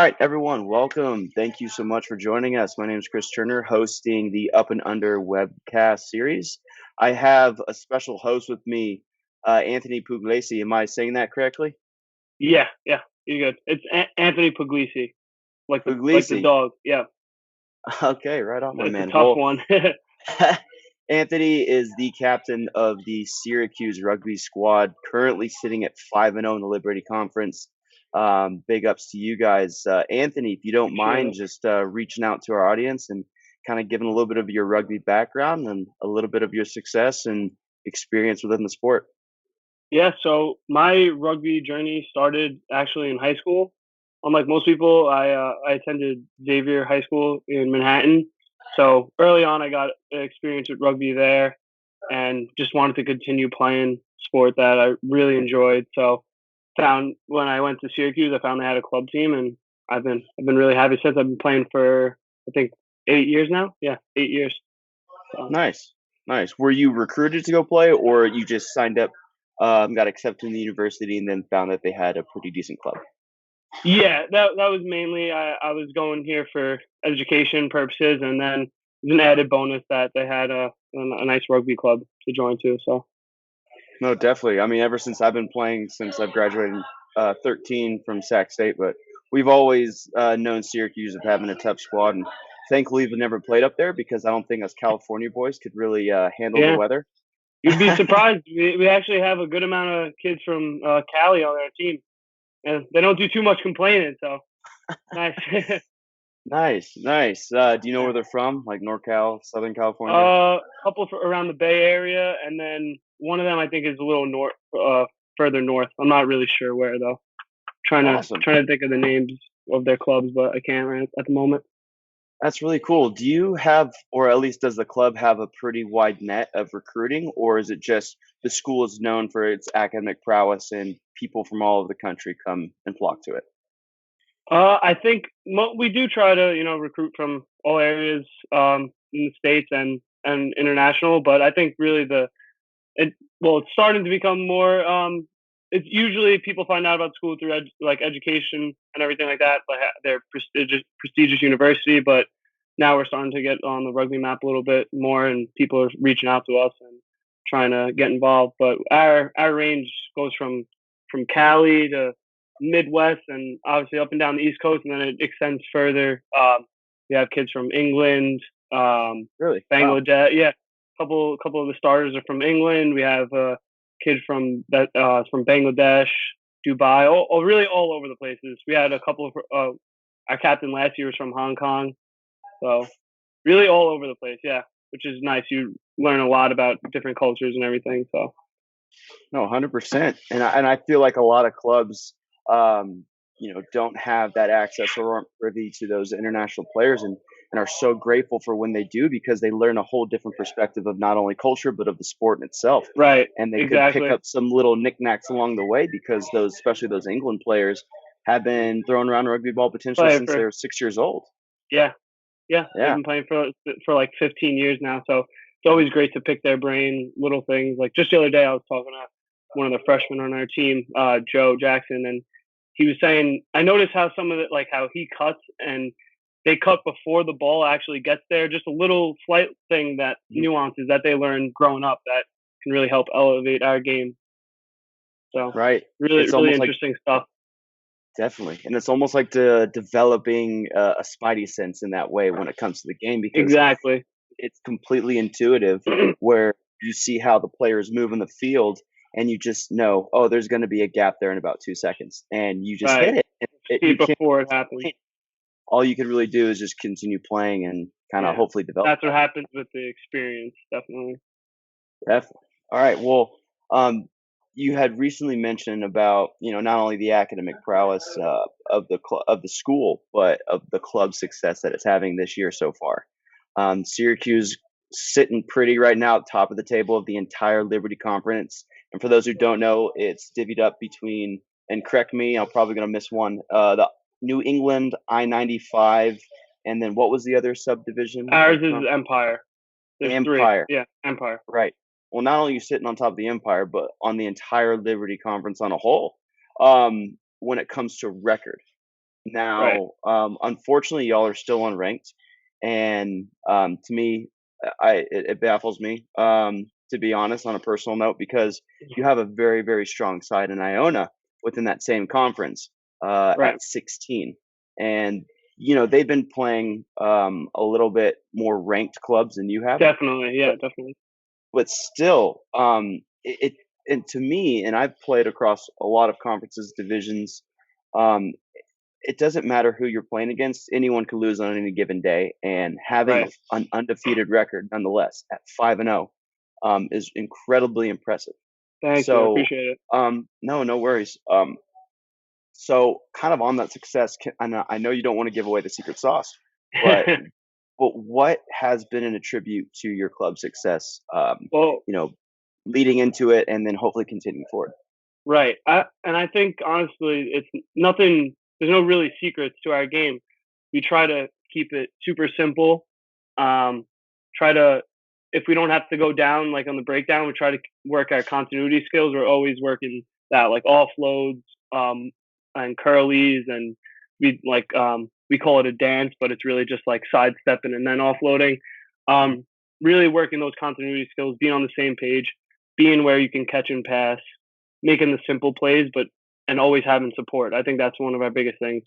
right, everyone, welcome. Thank you so much for joining us. My name is Chris Turner, hosting the Up and Under webcast series. I have a special host with me, Anthony Pugliese. Am I saying that correctly? Yeah, you're good. It's Anthony Pugliese, like the Pugliese. dog. Yeah, Okay, right on, my it's a man. tough Well, one. Anthony is the captain of the Syracuse rugby squad, currently sitting at 5-0 in the Liberty Conference. Big ups to you guys. Anthony, if you don't Appreciate mind, it. just reaching out to our audience and kind of giving a little bit of your rugby background and a little bit of your success and experience within the sport. Yeah, so my rugby journey started actually in high school. Unlike most people, I attended Xavier High School in Manhattan. So early on, I got experience with rugby there, and just wanted to continue playing sport that I really enjoyed. So found when I went to Syracuse, I found they had a club team, and I've been really happy since. I've been playing for I think 8 years now. Yeah, 8 years. So Nice, nice. Were you recruited to go play, or you just signed up, got accepted in the university, and then found that they had a pretty decent club? yeah, that was mainly I was going here for education purposes, and then it was an added bonus that they had a nice rugby club to join too. So No, definitely. I mean, ever since I've been playing since I've graduated 13 from Sac State, but we've always known Syracuse of having a tough squad, and thankfully we've never played up there because I don't think us California boys could really handle the yeah, weather. you'd be surprised. We actually have a good amount of kids from Cali on our team, and they don't do too much complaining. So nice. Nice, nice. Do you know where they're from? Like NorCal, Southern California? Couple around the Bay Area, and then one of them I think is a little further north. I'm not really sure where though. Trying to Awesome. trying to think of the names of their clubs, but I can't right at the moment. That's really cool. Do you have, or at least does the club have a pretty wide net of recruiting, or is it just the school is known for its academic prowess and people from all over the country come and flock to it? I think we do try to recruit from all areas in the states and international, but I think really it it's starting to become more. It's usually people find out about school through like education and everything like that. Like they're prestigious university, but now we're starting to get on the rugby map a little bit more, and people are reaching out to us and trying to get involved. But our range goes from Cali to Midwest, and obviously up and down the East Coast, and then it extends further. We have kids from England, Really? Wow. Bangladesh. Yeah, couple of the starters are from England. We have a kid from Bangladesh, Dubai, really all over the places. We had a couple of our captain last year was from Hong Kong, so really all over the place. Yeah, which is nice. You learn a lot about different cultures and everything. So No, 100%. And I feel like a lot of clubs, don't have that access or aren't privy to those international players and are so grateful for when they do because they learn a whole different perspective of not only culture but of the sport in itself. right, And they could pick exactly. up some little knickknacks along the way because those, especially those England players, have been throwing around rugby ball potentially Play since they for were 6 years old. Yeah, yeah. They've Yeah. been playing for like 15 years now, so it's always great to pick their brain, little things. Like just the other day, I was talking to one of the freshmen on our team, Joe Jackson, and he was saying, I noticed how some of it, like how he cuts and they cut before the ball actually gets there. Just a little slight thing that Mhm. nuances that they learn growing up that can really help elevate our game. So Right. really, It's really almost like interesting stuff. definitely, and it's almost like developing a spidey sense in that way when it comes to the game because Exactly. it's completely intuitive where you see how the players move in the field and you just know, oh, there's going to be a gap there in about 2 seconds, and you just hit Right. it. See You it can't. before it happens. All you could really do is just continue playing and kind of Yeah. hopefully develop That's what that. happens with the experience, definitely. Definitely. All right. Well, you had recently mentioned about not only the academic prowess of the school, but of the club success that it's having this year so far. Syracuse sitting pretty right now at the top of the table of the entire Liberty Conference. And for those who don't know, it's divvied up between, and correct me, I'm probably going to miss one, the New England I-95, and then what was the other subdivision Ours of the is conference? Empire. There's three. Empire. Yeah, Empire. Right. Well, not only are you sitting on top of the Empire, but on the entire Liberty Conference on a whole, when it comes to record. Right. Now, unfortunately, y'all are still unranked, and to me, it baffles me, to be honest, on a personal note, because you have a very, very strong side in Iona within that same conference Right. at 16, and they've been playing a little bit more ranked clubs than you have, Definitely. but Yeah, definitely. still, and to me, and I've played across a lot of conferences, divisions. Um, it doesn't matter who you're playing against. Anyone can lose on any given day, and having Right. an undefeated record, nonetheless, at 5-0, is incredibly impressive. Thank you. I So, appreciate it. no, no worries. So, kind of on that success, I know you don't want to give away the secret sauce, but what has been an attribute to your club success? Well, You know, leading into it, and then hopefully continuing forward. right. I think honestly, it's nothing. There's no really secrets to our game. We try to keep it super simple. Um, try to, if we don't have to go down like on the breakdown, we try to work our continuity skills. We're always working that like offloads, and curlies, and we call it a dance, but it's really just like sidestepping and then offloading. Um, really working those continuity skills, being on the same page, being where you can catch and pass, making the simple plays, but and always having support. I think that's one of our biggest things.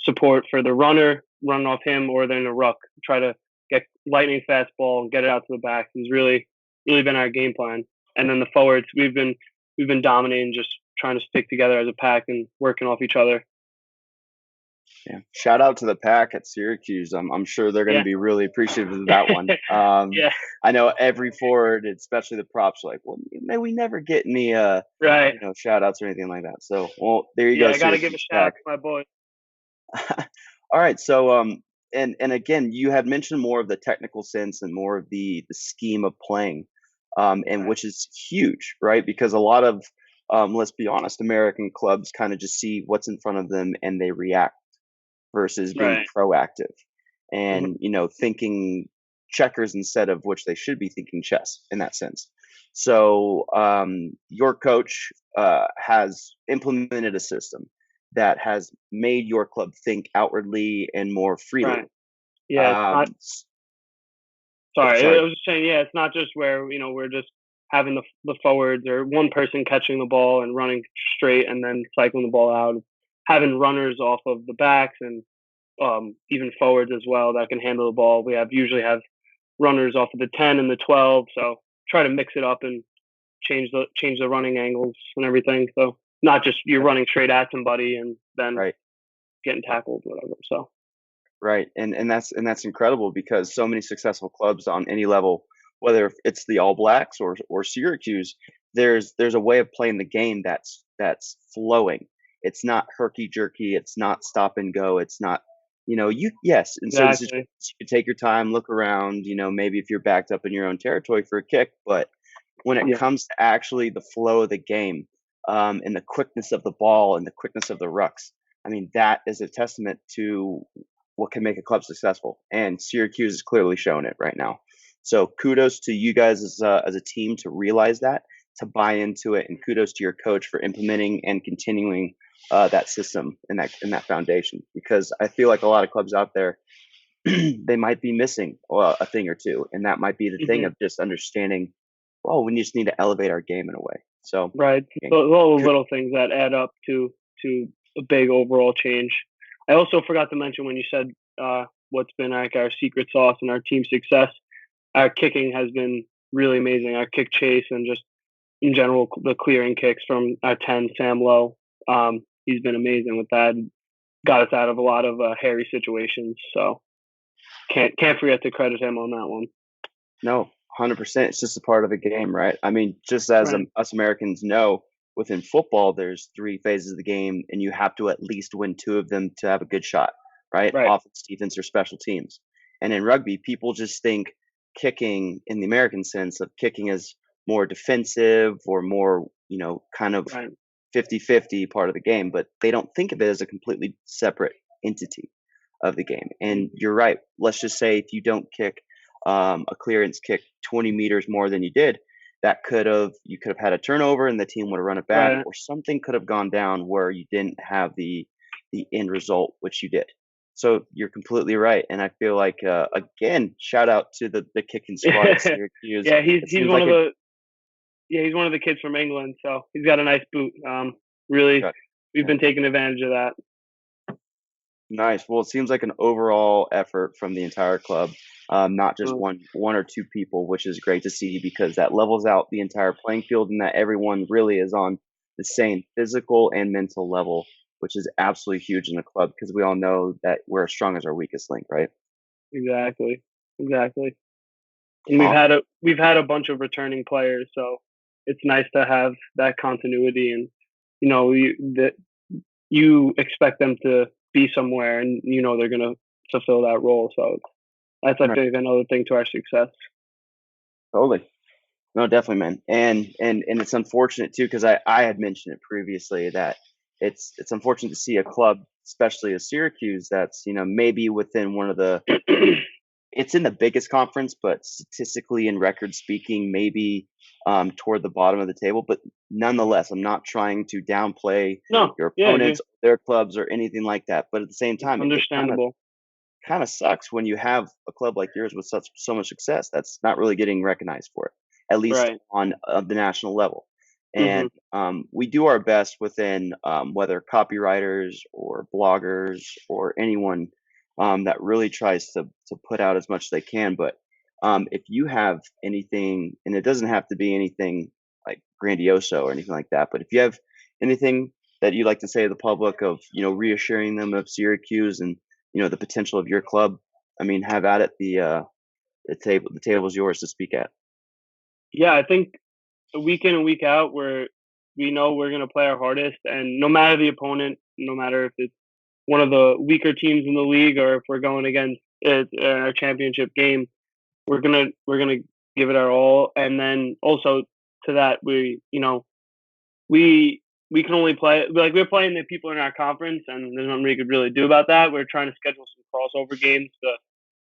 Support for the runner, run off him, or then a ruck. Try to get lightning fast ball and get it out to the back has really been our game plan. And then the forwards, we've been dominating, just trying to stick together as a pack and working off each other. Yeah. Shout out to the pack at Syracuse. I'm sure they're going to Yeah. be really appreciative of that one. Yeah. I know every forward, especially the props, are like, well, we never get any, Right. shout outs or anything like that. So, well, there you Yeah. go, I got to give a Syracuse shout out pack. to my boy. All right. So, and again, you had mentioned more of the technical sense and more of the scheme of playing, and Right. which is huge, right? Because a lot of, let's be honest, American clubs kind of just see what's in front of them and they react versus being Right. proactive Mhm. and thinking checkers instead of which they should be thinking chess in that sense. So your coach has implemented a system that has made your club think outwardly and more freely. Right. Yeah. It's not. um, Sorry, I sorry. was just saying, yeah, it's not just where we're just having the forwards or one person catching the ball and running straight and then cycling the ball out. Having runners off of the backs and even forwards as well that can handle the ball. We usually have runners off of the 10 and the 12, so try to mix it up and change the running angles and everything. So not just you're running straight at somebody and then Right. getting tackled, whatever. So Right, and that's incredible because so many successful clubs on any level, whether it's the All Blacks or Syracuse, there's a way of playing the game that's flowing. It's not herky jerky. It's not stop and go. It's not, you yes, in certain situations exactly, you can take your time, look around. Maybe if you're backed up in your own territory for a kick, but when it yeah, comes to actually the flow of the game, and the quickness of the ball and the quickness of the rucks, I mean that is a testament to what can make a club successful. And Syracuse is clearly showing it right now. So kudos to you guys as a team to realize that, to buy into it, and kudos to your coach for implementing and continuing that system and that foundation. Because I feel like a lot of clubs out there they might be missing a thing or two, and that might be the thing hmm of just understanding. Well, we just need to elevate our game in a way. So, right. yeah, So all the ku- little things that add up to a big overall change. I also forgot to mention when you said what's been like our secret sauce and our team success. Our kicking has been really amazing. Our kick chase and just in general the clearing kicks from our 10 Sam Lowe. He's been amazing with that. Got us out of a lot of hairy situations. So can't forget to credit him on that one. no, 100%. It's just a part of the game, right? I mean, just as Right. us Americans know, within football, there's three phases of the game, and you have to at least win two of them to have a good shot, right? Right. Offense, defense, or special teams. And in rugby, people just think kicking in the American sense of kicking is more defensive or more, kind of Right. 50-50 part of the game, but they don't think of it as a completely separate entity of the game. Mhm. And you're right. Let's just say if you don't kick a clearance kick 20 meters more than you did, you could have had a turnover and the team would have run it back, Right. or something could have gone down where you didn't have the the end result, which you did. So you're completely right, and I feel like again, shout out to the kicking squad at Syracuse. Yeah, It he's seems one like of a the he's one of the kids from England, so he's got a nice boot. Really, got- we've yeah, been taking advantage of that. nice. Well, it seems like an overall effort from the entire club, not just Uh, one or two people, which is great to see because that levels out the entire playing field and that everyone really is on the same physical and mental level, which is absolutely huge in the club because we all know that we're as strong as our weakest link, right? exactly, exactly. And Awesome. we've had a bunch of returning players, so it's nice to have that continuity. And that you expect them to be somewhere, and they're gonna fulfill that role. So that's, I Right. think, another thing to our success. Totally. No, definitely, man. And it's unfortunate too because I had mentioned it previously that it's unfortunate to see a club, especially a Syracuse, that's maybe within one of the it's in the biggest conference, but statistically and record speaking, maybe toward the bottom of the table. But nonetheless, I'm not trying to downplay No, your yeah, yeah, opponents, their clubs, or anything like that. But at the same it's time, it understandable. kind of sucks when you have a club like yours with such so much success that's not really getting recognized for it, at least Right. on the national level. Hmm. And we do our best within whether copywriters or bloggers or anyone that really tries to put out as much as they can. But if you have anything, and it doesn't have to be anything like grandioso or anything like that, but if you have anything that you like to say to the public of reassuring them of Syracuse and the potential of your club, I mean, have at it. The table's yours to speak at. Yeah, I think week in and week out, we know we're gonna play our hardest, and no matter the opponent, no matter if it's one of the weaker teams in the league or if we're going against it in our championship game, we're gonna give it our all. And then also to that, we we can only play, like, we're playing the people in our conference, and there's nothing we could really do about that. We're trying to schedule some crossover games to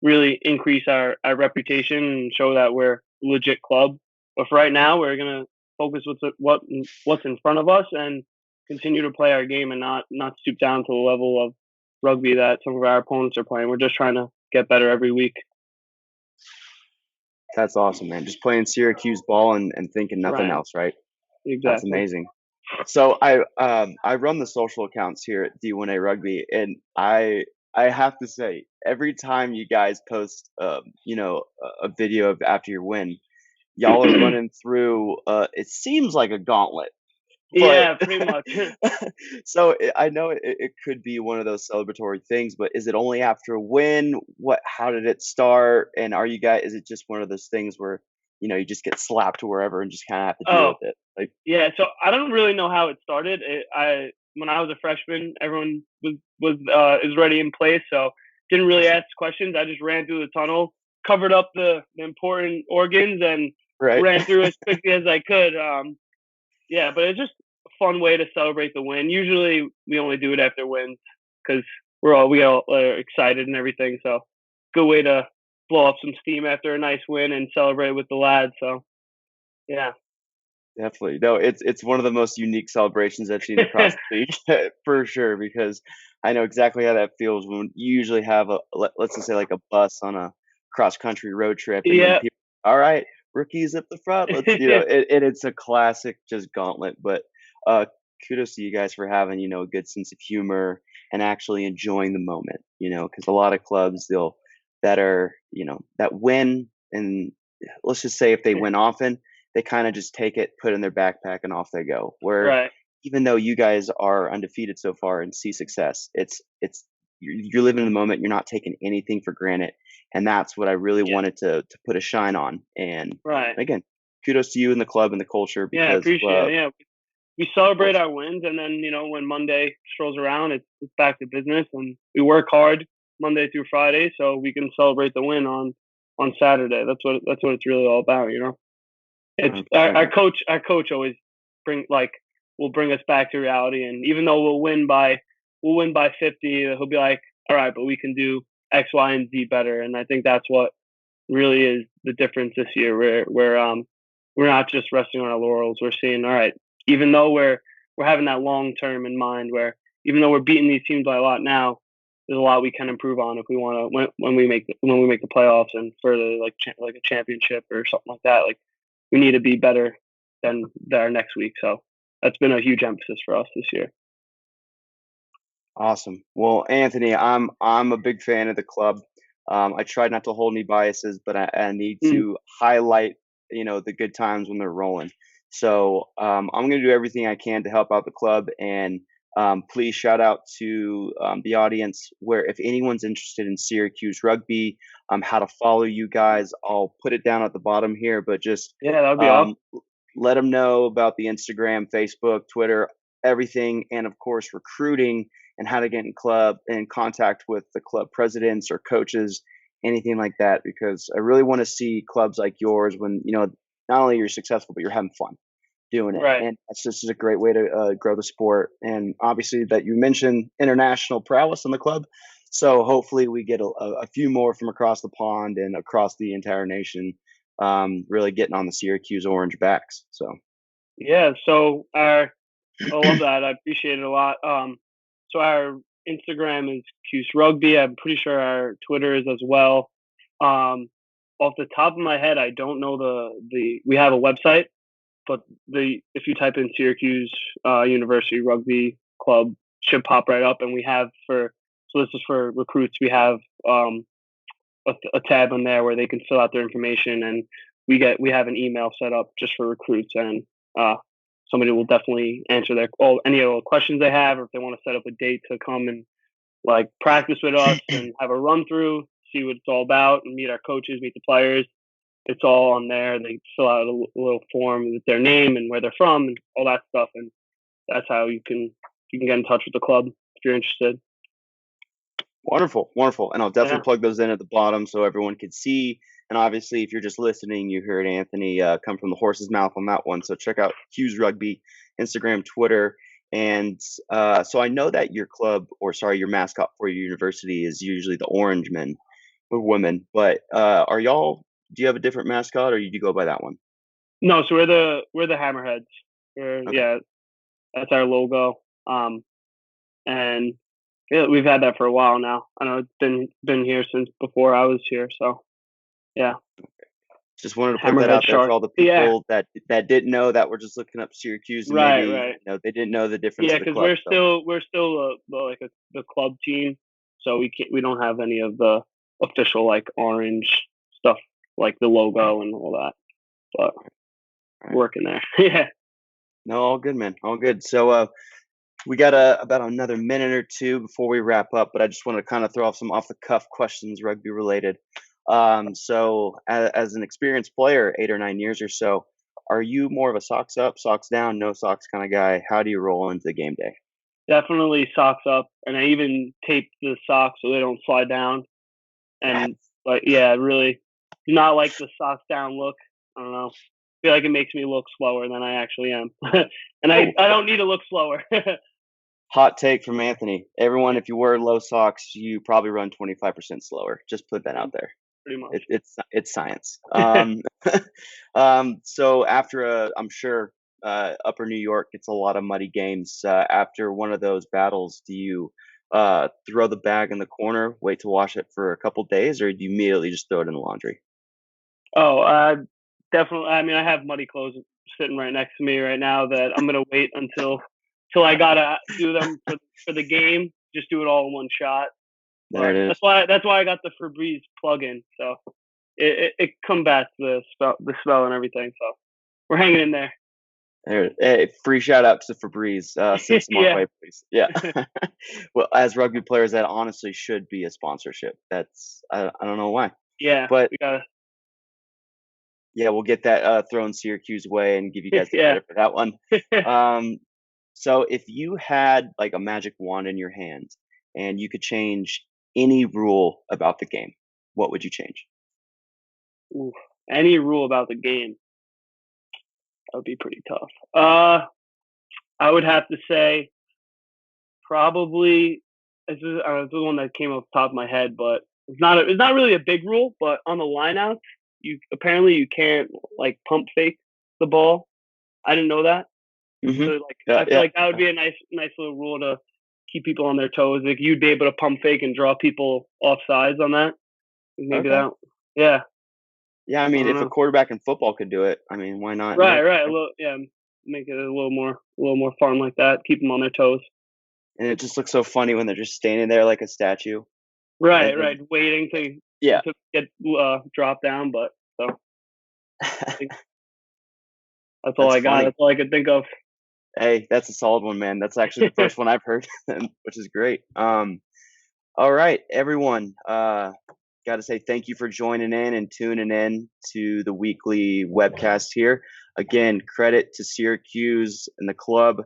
really increase our reputation and show that we're a legit club. But for right now, we're gonna focus what's in front of us and continue to play our game and not stoop down to the level of rugby that some of our opponents are playing. We're just trying to get better every week. That's awesome, man. Just playing Syracuse ball and thinking nothing Right. else, right? That's Exactly. amazing. So I run the social accounts here at D1A Rugby, and I have to say every time you guys post a video of after your win, y'all are running through it seems like a gauntlet, but Yeah, pretty much. so I know it could be one of those celebratory things, but is it only after a win? How did it start? And are you guys? Is it just one of those things where you just get slapped to wherever and just kind of have to deal Oh, with it? Like, yeah, so I don't really know how it started. I When I was a freshman, everyone was is already in place, so didn't really ask questions. I just ran through the tunnel, covered up the important organs, and right? ran through as quickly as I could. Yeah, but it's just a fun way to celebrate the win. Usually, we only do it after wins because we all excited and everything. So, good way to blow up some steam after a nice win and celebrate with the lads. So, yeah. Definitely. No, it's one of the most unique celebrations I've seen across the league for sure, because I know exactly how that feels when you usually have let's just say like a bus on a cross country road trip, and then Yeah. people, all right, rookies up the front, let's it's a classic just gauntlet. But uh, kudos to you guys for having a good sense of humor and actually enjoying the moment. Because a lot of clubs that are that win, and let's just say if they win often they kind of just take it, put it in their backpack, and off they go. Where Right. even though you guys are undefeated so far and see success, it's you're living in the moment. You're not taking anything for granted, and that's what I really Yeah. wanted to put a shine on. And Right. again, kudos to you and the club and the culture Yeah, I because, appreciate it. Yeah. We of celebrate course, our wins, and then when Monday strolls around, it's back to business, and we work hard Monday through Friday so we can celebrate the win on Saturday. That's what it's really all about. It's 100%, man. our coach always bring like will bring us back to reality, and even though we'll win by 50, he'll be like, all right, but we can do X, Y, and Z better. And I think that's what really is the difference this year. We're not just resting on our laurels. We're seeing, all right, even though we're having that long term in mind, where even though we're beating these teams by a lot now, there's a lot we can improve on if we want to when we make the playoffs and further like a championship or something like that. Like we need to be better than our next week. So that's been a huge emphasis for us this year. Awesome. Well, Anthony, I'm a big fan of the club. I try not to hold any biases, but I need Mm. to highlight, the good times when they're rolling. So I'm going to do everything I can to help out the club, and please shout out to the audience where if anyone's interested in Syracuse rugby, how to follow you guys. I'll put it down at the bottom here, but just Yeah, that would be awesome. um, let them know about the Instagram, Facebook, Twitter, everything, and of course recruiting and how to get in contact with the club presidents or coaches, anything like that. Because I really want to see clubs like yours when not only you're successful but you're having fun doing it, Right. and that's just a great way to grow the sport. And obviously, that you mentioned international prowess in the club, so hopefully we get a few more from across the pond and across the entire nation, really getting on the Syracuse orange backs. So Yeah. So I love that. I appreciate it a lot. So our Instagram is Cuse Rugby. I'm pretty sure our Twitter is as well. Off the top of my head, I don't know the. We have a website, but the if you type in Syracuse University Rugby Club should pop right up, and we have so this is for recruits. We have a tab on there where they can fill out their information, and we have an email set up just for recruits, and uh, somebody will definitely answer any of the questions they have, or if they want to set up a date to come and like practice with us and have a run through, see what it's all about, and meet our coaches, meet the players. It's all on there. They fill out a little form with their name and where they're from and all that stuff, and that's how you can get in touch with the club if you're interested. wonderful, wonderful. And I'll definitely Yeah, plug those in at the bottom so everyone can see. And obviously, if you're just listening, you heard Anthony come from the horse's mouth on that one. So check out Hughes Rugby, Instagram, Twitter. And so I know that your club, or sorry, your mascot for your university is usually the orange men or women. But do you have a different mascot or do you go by that one? no, so we're the Hammerheads. Okay. Yeah, that's our logo. And yeah, we've had that for a while now. I know it's been here since before I was here. So yeah, Just wanted to put that Hammerhead out there for Shark. all the Yeah, people that didn't know, that were just looking up Syracuse and right, maybe right. they didn't know the difference Yeah, of the because club. So we're still the club team, so we don't have any of the official like orange stuff like the logo and all that. But all right. working there. Yeah. No, all good, man. All good. So we got about another minute or two before we wrap up, but I just want to kind of throw off some off the cuff questions, rugby related. So as an experienced player, 8 or 9 years or so, are you more of a socks up, socks down, no socks kind of guy? How do you roll into the game day? Definitely socks up, and I even tape the socks so they don't slide down. Yeah. And like, yeah, really do not like the socks down look. I don't know. I feel like it makes me look slower than I actually am, and I Oh, I don't need to look slower. hot take from Anthony. Everyone, if you wear low socks, you probably run 25% slower. Just put that out there. Pretty much. It's science. So after I'm sure Upper New York gets a lot of muddy games. After one of those battles, do you throw the bag in the corner, wait to wash it for a couple days, or do you immediately just throw it in the laundry? Oh, definitely. I mean, I have muddy clothes sitting right next to me right now that I'm gonna wait until I gotta do them for the game. Just do it all in one shot. There But it is. that's why I got the Febreze plug-in. So it combats the smell and everything. So we're hanging in there. There, hey, free shout out to Febreze. Send some our Yeah, way, please. Yeah. Well, as rugby players, that honestly should be a sponsorship. I don't know why, yeah. but We gotta. yeah, we'll get that thrown Syracuse way and give you guys the Yeah. credit for that one. Um, so if you had like a magic wand in your hand and you could change any rule about the game, what would you change? Ooh, any rule about the game that would be pretty tough. I would have to say probably this is the one that came off the top of my head, but it's not really a big rule. But on the lineouts, you can't like pump fake the ball. I didn't know that. So Hmm. like Yeah, I feel yeah. like that would be a nice little rule to keep people on their toes. Like you'd be able to pump fake and draw people off sides on that. Maybe Okay. that. Yeah. Yeah, I I mean, don't if a know. quarterback in football could do it, I mean, why not in Right. rugby? Right. A little. Yeah. Make it a little more fun like that. Keep them on their toes. And it just looks so funny when they're just standing there like a statue. Right. And then, Right. Waiting yeah, to get dropped down, but so I think that's all that's I got. funny. That's all I could think of. Hey, that's a solid one, man. That's actually the first one I've heard, which is great. All right, everyone. Got to say thank you for joining in and tuning in to the weekly webcast here. Again, credit to Syracuse and the club.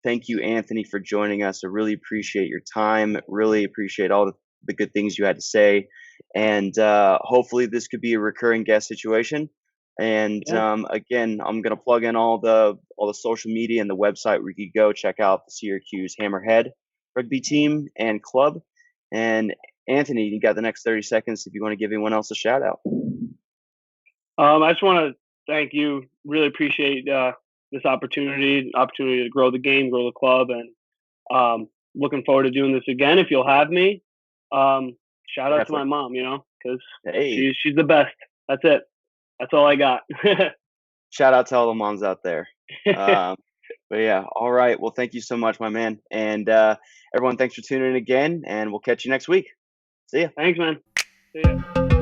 Thank you, Anthony, for joining us. I really appreciate your time. Really appreciate all the good things you had to say. And hopefully, this could be a recurring guest situation. And Yeah. again, I'm gonna plug in all the social media and the website where you can go check out the Syracuse Hammerhead rugby team and club. And Anthony, you got the next 30 seconds if you want to give anyone else a shout out. I just want to thank you. Really appreciate this opportunity to grow the game, grow the club, and looking forward to doing this again. If you'll have me, shout out to my Definitely. mom. Because Hey, she's the best. That's it. That's all I got. shout out to all the moms out there. Um, but yeah, all right. Well, thank you so much, my man. And everyone, thanks for tuning in again, and we'll catch you next week. See ya. Thanks, man. See ya.